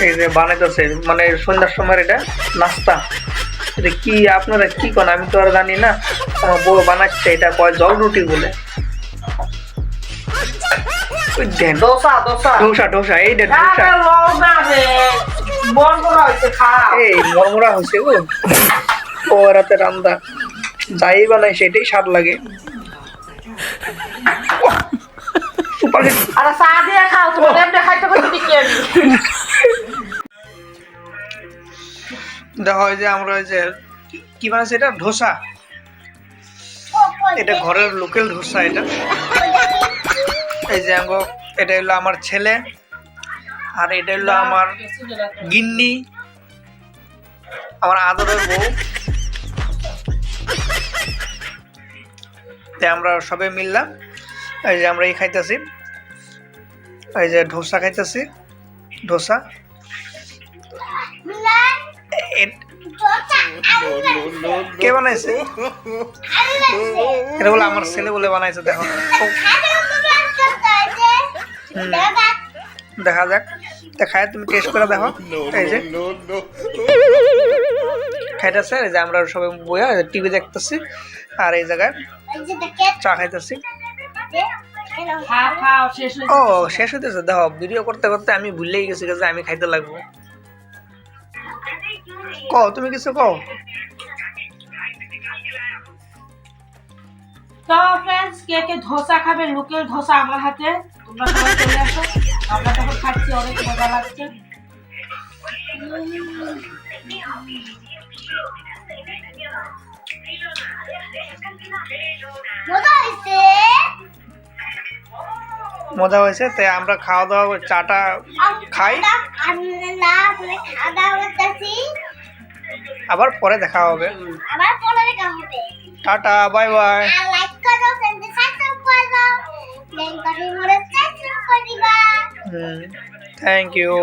এই যে বানাইতেছে মানে সন্ধ্যার সময় এটা নাস্তা। এটা কি আপনারা কি কোন আমি তো আর জানি না। আমার বউ বানাচ্ছে এটা কয় জল রুটি বলে। দোসা দোসা ডোসা ডোসা এই ডোসা এই মরমরা হয়েছে গো। ও রাতে রান্দা যাই বানাই সেটাই স্বাদ লাগে। Super hit. আরে চা দিয়ে খাও তুমি এমনি খাইতে করতে কি আমি দেখো এই যে আমরা ওই যে কি বানাইছে এটা ধোসা। এটা ঘরের লোকাল ধোসা এটা। এই যে এটা হলো আমার ছেলে আর এটা হলো আমার গিন্নি আমার আদরের বউ। আমরা সবাই মিললাম এই যে আমরা এই খাইতেছি এই যে ধোসা খাইতেছি ধোসা। কে বানাইছে এটা বলে আমার ছেলে বলে বানাইছে। দেখো দেখা যাক দেখায় তুমি টেস্ট করে দেখো। এই যে খাইতেছে এই যে আমরা সবাই বইয়া টিভি দেখতেছি আর এই জায়গায় চা খাইতেছি। ও শেষ হইতেছে দেখো ভিডিও করতে করতে আমি ভুলেই গেছি যে আমি খাইতে লাগবো। কও তুমি কিছু কও। তো फ्रेंड्स কে কে ধোসা খাবে লোকাল ধোসা আমার হাতে তোমরা সবাই চলে আসো আমরা তখন খাচ্ছি অনেক মজা লাগছে। মজা হয়েছে তাই আমরা খাওয়া দাওয়া চাটা খাই আবার পরে দেখা হবে। Tata bye bye. Thank you.